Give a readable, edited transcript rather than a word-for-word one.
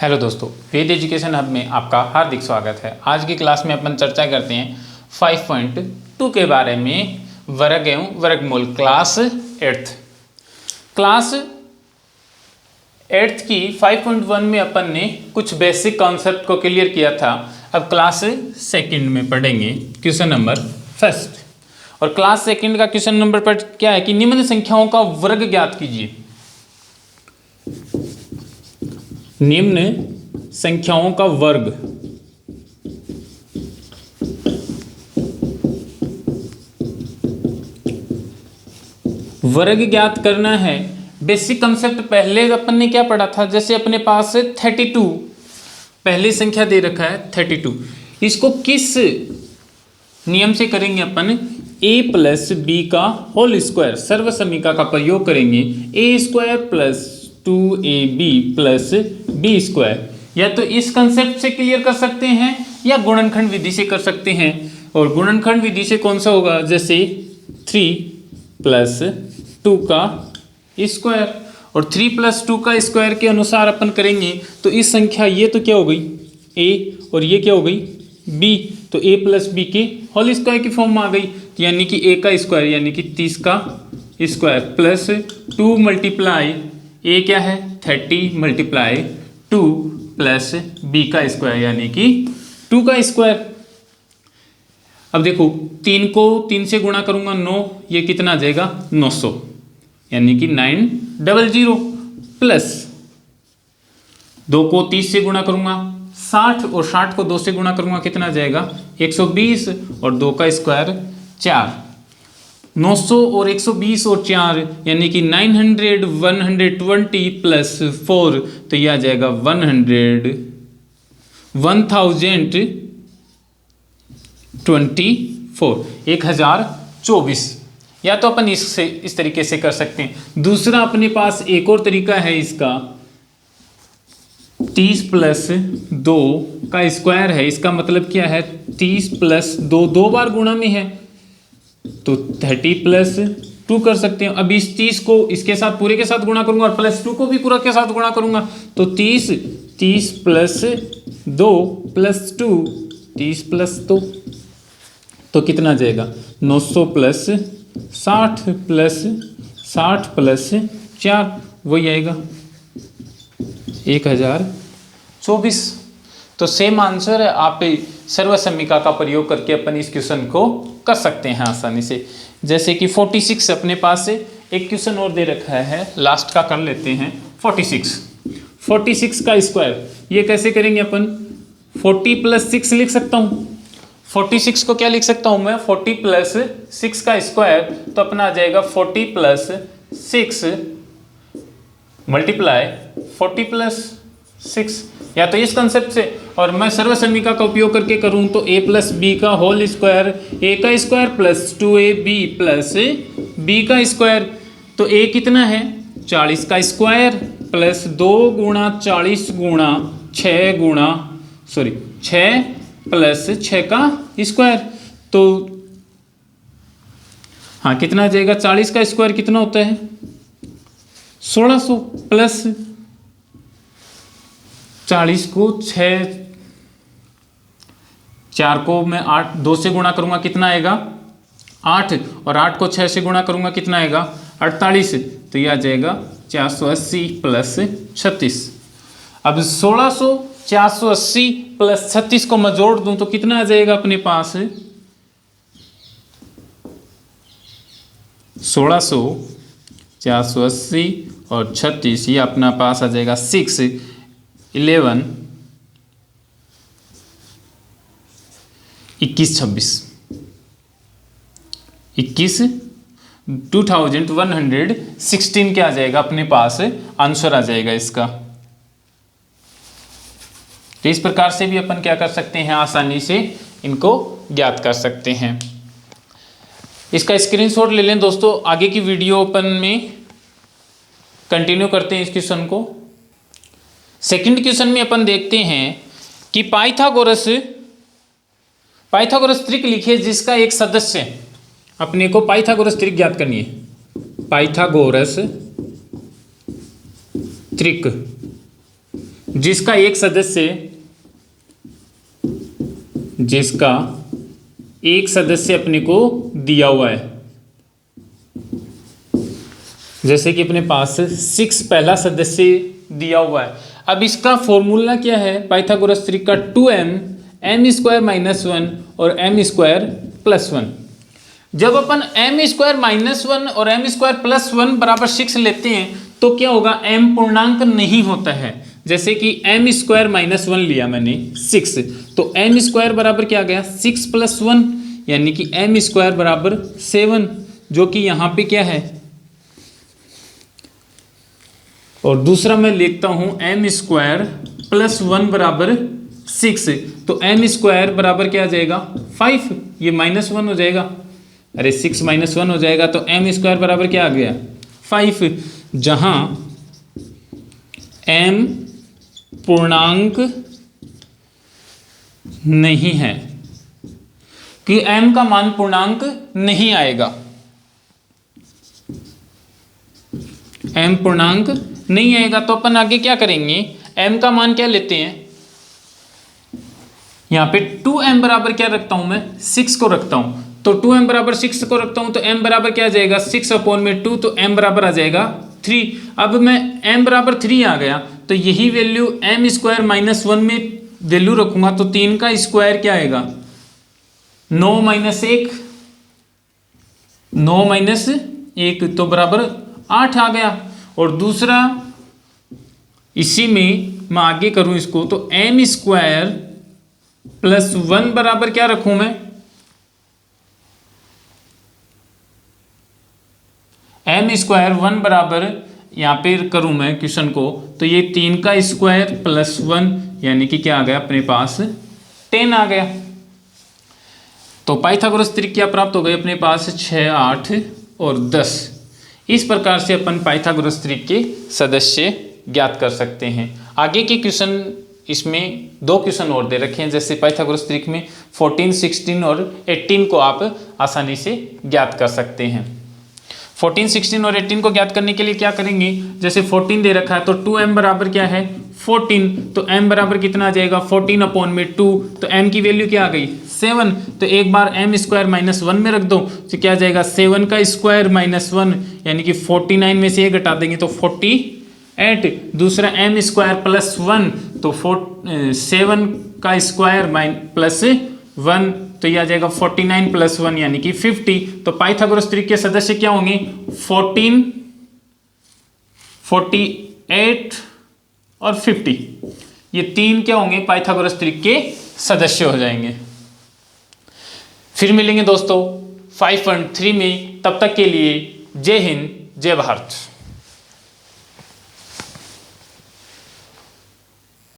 Hello दोस्तों, वेद education hub में आपका हार्दिक स्वागत है। आज की क्लास में अपन चर्चा करते हैं 5.2 के बारे में, वर्ग एवं वर्गमूल। क्लास 8th की 5.1 में अपन ने कुछ बेसिक कॉन्सेप्ट को क्लियर किया था। अब क्लास 2 में पढ़ेंगे क्वेश्चन नंबर 1। और क्लास 2 का क्वेश्चन नंबर पर क्या है कि निम्न संख्याओं का वर्ग ज्ञात कीजिए। निम्न संख्याओं का वर्ग। वर्ग ज्ञात करना है। बेसिक कंसेप्ट पहले अपन ने क्या पढ़ा था, जैसे अपने पास 32 पहली संख्या दे रखा है 32, इसको किस नियम से करेंगे अपन? a प्लस बी का होल स्क्वायर, सर्व समीका का प्रयोग करेंगे। a square plus 2ab plus B square, या तो इस कंसेप्ट से क्लियर कर सकते हैं या गुणनखंड विधि से कर सकते हैं। और गुणनखंड विधि से कौन सा होगा? जैसे 3 प्लस 2 का स्क्वायर, और 3 प्लस 2 का स्क्वायर के अनुसार अपन करेंगे तो इस संख्या ये तो क्या हो गई a और ये क्या हो गई b, तो a प्लस बी के होल स्क्वायर की फॉर्म में आ गई, यानी कि a का स्क्वायर यानी कि 30 का स्क्वायर प्लस 2 मल्टीप्लाई a क्या है 30 मल्टीप्लाई 2 प्लस b का स्क्वायर यानी कि 2 का स्क्वायर। अब देखो 3 को 3 से गुणा करूंगा 9, ये कितना आ जाएगा 900 यानी कि 900, प्लस 2 को 30 से गुणा करूंगा 60, और 60 को 2 से गुणा करूंगा कितना आ जाएगा 120, और 2 का स्क्वायर 4। 900 और 120 और 4 यानी कि 900 120 प्लस 4, तो यह आ जाएगा 1024। या तो अपन इससे इस तरीके से कर सकते हैं। दूसरा अपने पास एक और तरीका है इसका, 30 प्लस 2 का स्क्वायर है। इसका मतलब क्या है 30 प्लस 2 दो बार गुणा में है, तो 30 प्लस 2 कर सकते हैं। अब इस 30 को इसके साथ पूरे के साथ गुणा करूंगा और प्लस 2 को भी पूरा के साथ गुणा करूंगा, तो 30 प्लस 2 प्लस 2, 30 प्लस 2, तो कितना आ जाएगा 900 प्लस 60 प्लस 60 प्लस 4, वही आएगा 1024। तो सेम आंसर है। आप सर्व समीका का प्रयोग करके अपन इस क्वेश्चन को कर सकते हैं आसानी से। जैसे कि 46 अपने पास से एक क्वेश्चन और दे रखा है, लास्ट का कर लेते हैं। 46 का स्क्वायर, ये कैसे करेंगे अपन? 40 प्लस 6 लिख सकता हूँ। 46 को क्या लिख सकता हूँ मैं? 40 प्लस 6 का स्क्वायर, तो अपना आ जाएगा 40 प्लस 6 मल्टीप्लाई 40 प्लस 6, या तो इस कंसेप्ट से, और मैं सर्व समीका का उपयोग करके करूं तो a प्लस बी का होल स्क्वायर, a का square plus 2ab plus b का स्क्वायर, तो a कितना है 40 का स्क्वायर प्लस 2 गुणा 40 गुणा 6 प्लस 6 का स्क्वायर, तो हाँ कितना आ जाएगा 40 का स्क्वायर कितना होता है 1600, प्लस 40 को 6, 4 को मैं 8 2 से गुणा करूंगा कितना आएगा 8, और 8 को 6 से गुणा करूंगा कितना आएगा 48, तो यह आ जाएगा 480 प्लस 36। अब 1600 480 प्लस 36 को मैं जोड़ दूं तो कितना आ जाएगा अपने पास 1600 480 और 36, ये अपना पास आ जाएगा 6 11 21 26 21 2116 क्या आ जाएगा अपने पास आंसर आ जाएगा इसका। तो इस प्रकार से भी अपन क्या कर सकते हैं, आसानी से इनको ज्ञात कर सकते हैं। इसका स्क्रीनशॉट ले लें दोस्तों। आगे की वीडियो अपन में कंटिन्यू करते हैं इस क्वेश्चन को। सेकंड क्वेश्चन में अपन देखते हैं कि पाइथागोरस त्रिक लिखिए जिसका एक सदस्य, अपने को पाइथागोरस त्रिक ज्ञात करनी है। पाइथागोरस त्रिक जिसका एक सदस्य अपने को दिया हुआ है। जैसे कि अपने पास 6 पहला सदस्य दिया हुआ है। अब इसका फॉर्मूला क्या है पाइथागोरस ट्रिक का, 2m m² - 1 और m² + 1। जब अपन m² - 1 और m² + 1 बराबर 6 लेते हैं तो क्या होगा, m पूर्णांक नहीं होता है। जैसे कि m² - 1 लिया मैंने 6, तो m² बराबर क्या आ गया 6 + 1, यानी कि m² बराबर 7, जो कि यहाँ पे क्या है। और दूसरा मैं लिखता हूँ m² + 1 बराबर 6, तो m² बराबर क्या आ जाएगा 5, ये -1 हो जाएगा, अरे 6 - 1 हो जाएगा, तो m² बराबर क्या आ गया 5, जहाँ m पूर्णांक नहीं है, कि m का मान पूर्णांक नहीं आएगा, m पूर्णांक नहीं आएगा। तो अपन आगे क्या करेंगे, m का मान क्या लेते हैं, यहाँ पे 2m बराबर क्या रखता हूं मैं 6 को रखता हूं, तो 2m बराबर 6 को रखता हूं तो m बराबर क्या आ जाएगा 6/2, तो m बराबर आ जाएगा 3। अब मैं m बराबर 3 आ गया तो यही वैल्यू m² - 1 में वैल्यू रखूंगा, तो 3 का स्क्वायर क्या आएगा 9 - 1 तो बराबर 8 आ गया। और दूसरा इसी में मैं आगे करूं इसको, तो m² + 1 बराबर क्या रखूं मैं, m² 1 बराबर यहाँ पे करूं मैं क्वेश्चन को, तो ये 3 का स्क्वायर + 1, यानी कि क्या आ गया अपने पास 10 आ गया। तो पाइथागोरस ट्रिक क्या प्राप्त हो गई अपने पास 6, 8 और 10। इस प्रकार से अपन पाइथागोरस ट्रिक के सदस्य ज्ञात कर सकते हैं। आगे के क्वेश्चन इसमें 2 क्वेश्चन और दे रखे हैं, जैसे पाइथागोरस ट्रिक में 14, 16 और 18 को आप आसानी से ज्ञात कर सकते हैं। 14, 16 और 18 को ज्ञात करने के लिए क्या करेंगे, जैसे 14 दे रखा है तो 2m बराबर क्या है 14, तो m बराबर कितना आ जाएगा 14/2, तो m की वैल्यू क्या आ गई 7, तो एक बार m² - 1 में रख दो तो क्या आ जाएगा 7 का स्क्वायर -1, यानी कि 49 में से ये घटा देंगे तो 48। दूसरा m² + 1, तो 7 का स्क्वायर +1, तो ये आ जाएगा 49 + 1 यानी कि 50। तो पाइथागोरस ट्रिक के सदस्य क्या होंगे 14, 48 और 50, ये 3 क्या होंगे पाइथागोरस ट्रिक के सदस्य हो जाएंगे। फिर मिलेंगे दोस्तों 5.3 में, तब तक के लिए जय हिंद जय भारत।